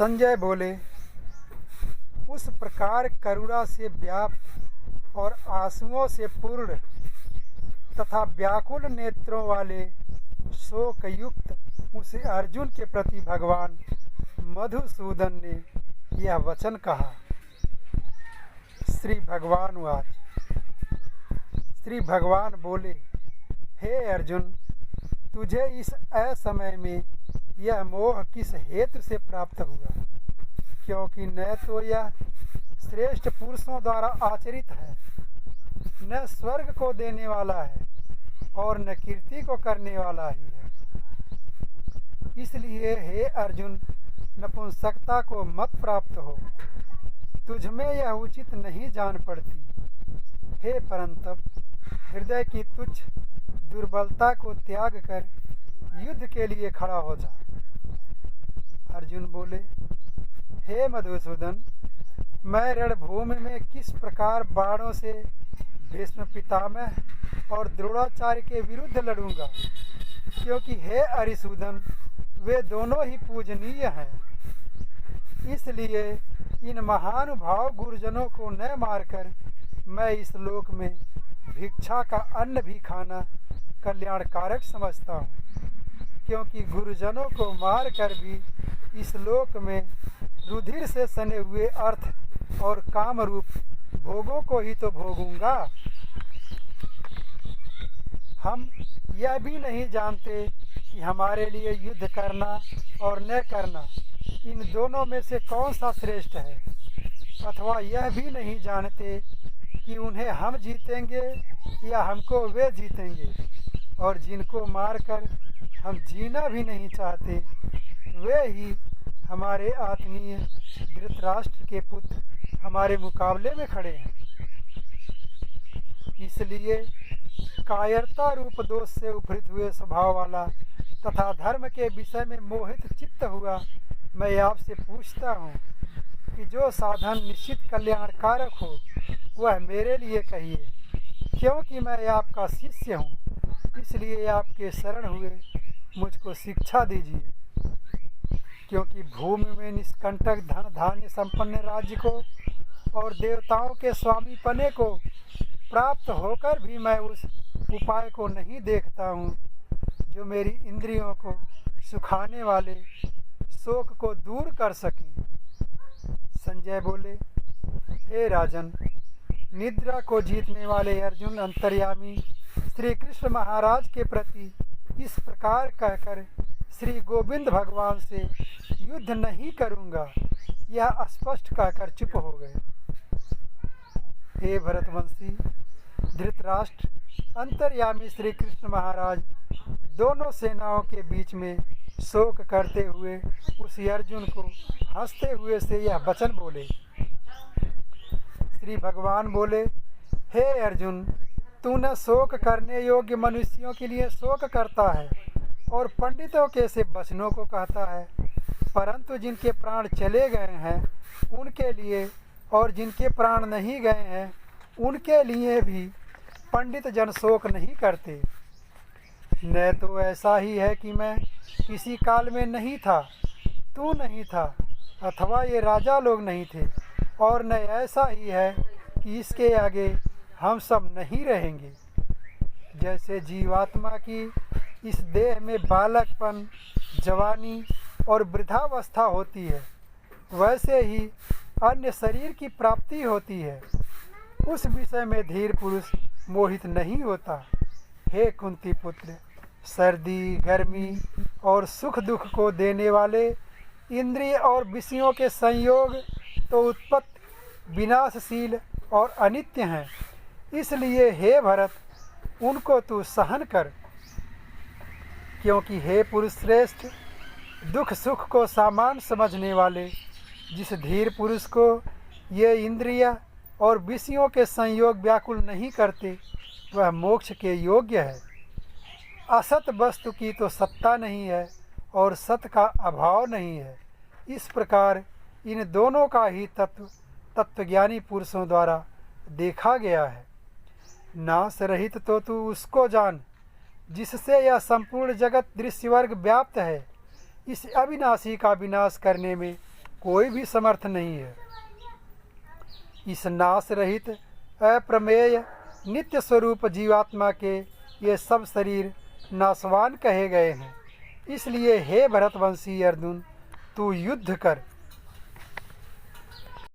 संजय बोले, उस प्रकार करुणा से व्याप्त और आंसुओं से पूर्ण तथा व्याकुल नेत्रों वाले शोक युक्त उस अर्जुन के प्रति भगवान मधुसूदन ने यह वचन कहा। श्री भगवान वाच। श्री भगवान बोले, हे अर्जुन, तुझे इस असमय में यह मोह किस हेतु से प्राप्त हुआ? क्योंकि न तो यह श्रेष्ठ पुरुषों द्वारा आचरित है, न स्वर्ग को देने वाला है और न कीर्ति को करने वाला ही है। इसलिए हे अर्जुन, नपुंसकता को मत प्राप्त हो, तुझमें यह उचित नहीं जान पड़ती। हे परंतप, हृदय की तुच्छ दुर्बलता को त्याग कर युद्ध के लिए खड़ा हो जा। अर्जुन बोले, हे मधुसूदन, मैं रणभूमि में किस प्रकार बाणों से भीष्म पितामह और द्रोणाचार्य के विरुद्ध लड़ूंगा? क्योंकि हे अरिसूदन, वे दोनों ही पूजनीय हैं। इसलिए इन महानुभाव गुरुजनों को न मारकर मैं इस लोक में भिक्षा का अन्न भी खाना कल्याणकारक समझता हूँ। क्योंकि गुरुजनों को मारकर भी इस लोक में रुधिर से सने हुए अर्थ और काम रूप भोगों को ही तो भोगूंगा। हम यह भी नहीं जानते कि हमारे लिए युद्ध करना और न करना, इन दोनों में से कौन सा श्रेष्ठ है। अथवा यह भी नहीं जानते कि उन्हें हम जीतेंगे या हमको वे जीतेंगे। और जिनको मारकर हम जीना भी नहीं चाहते, वे ही हमारे आत्मीय धृतराष्ट्र के पुत्र हमारे मुकाबले में खड़े हैं। इसलिए कायरता रूप दोष से उपहृत हुए स्वभाव वाला तथा धर्म के विषय में मोहित चित्त हुआ मैं आपसे पूछता हूँ कि जो साधन निश्चित कल्याणकारक हो वह मेरे लिए कहिए। क्योंकि मैं आपका शिष्य हूँ, इसलिए आपके शरण हुए मुझको शिक्षा दीजिए। क्योंकि भूमि में निष्कंटक धन धान्य संपन्न राज्य को और देवताओं के स्वामी पने को प्राप्त होकर भी मैं उस उपाय को नहीं देखता हूँ जो मेरी इंद्रियों को सुखाने वाले शोक को दूर कर सके। संजय बोले, हे राजन, निद्रा को जीतने वाले अर्जुन अंतर्यामी श्री कृष्ण महाराज के प्रति इस प्रकार कहकर श्री गोविंद भगवान से युद्ध नहीं करूँगा, यह स्पष्ट कहकर चुप हो गए। हे भरतवंशी धृतराष्ट्र, अंतर्यामी श्री कृष्ण महाराज दोनों सेनाओं के बीच में शोक करते हुए उस अर्जुन को हंसते हुए से यह वचन बोले। श्री भगवान बोले, हे अर्जुन, तू न शोक करने योग्य मनुष्यों के लिए शोक करता है और पंडितों के से वचनों को कहता है, परंतु जिनके प्राण चले गए हैं उनके लिए और जिनके प्राण नहीं गए हैं उनके लिए भी पंडित जन शोक नहीं करते। न तो ऐसा ही है कि मैं किसी काल में नहीं था, तू नहीं था, अथवा ये राजा लोग नहीं थे, और न ऐसा ही है कि इसके आगे हम सब नहीं रहेंगे। जैसे जीवात्मा की इस देह में बालकपन, जवानी और वृद्धावस्था होती है, वैसे ही अन्य शरीर की प्राप्ति होती है। उस विषय में धीर पुरुष मोहित नहीं होता। हे कुंती पुत्र, सर्दी, गर्मी और सुख दुख को देने वाले इंद्रिय और विषयों के संयोग तो उत्पत्ति, विनाशशील और अनित्य हैं। इसलिए हे भरत, उनको तू सहन कर। क्योंकि हे पुरुष श्रेष्ठ, दुख सुख को सामान्य समझने वाले जिस धीर पुरुष को ये इंद्रिय और विषयों के संयोग व्याकुल नहीं करते, वह मोक्ष के योग्य है। असत वस्तु की तो सत्ता नहीं है और सत का अभाव नहीं है। इस प्रकार इन दोनों का ही तत्वज्ञानी पुरुषों द्वारा देखा गया है। नाश रहित तो तू उसको जान जिससे यह संपूर्ण जगत दृश्य वर्ग व्याप्त है। इस अविनाशी का विनाश करने में कोई भी समर्थ नहीं है। इस नाश रहित अप्रमेय नित्य स्वरूप जीवात्मा के ये सब शरीर नाशवान कहे गए हैं। इसलिए हे भरतवंशी अर्जुन, तू युद्ध कर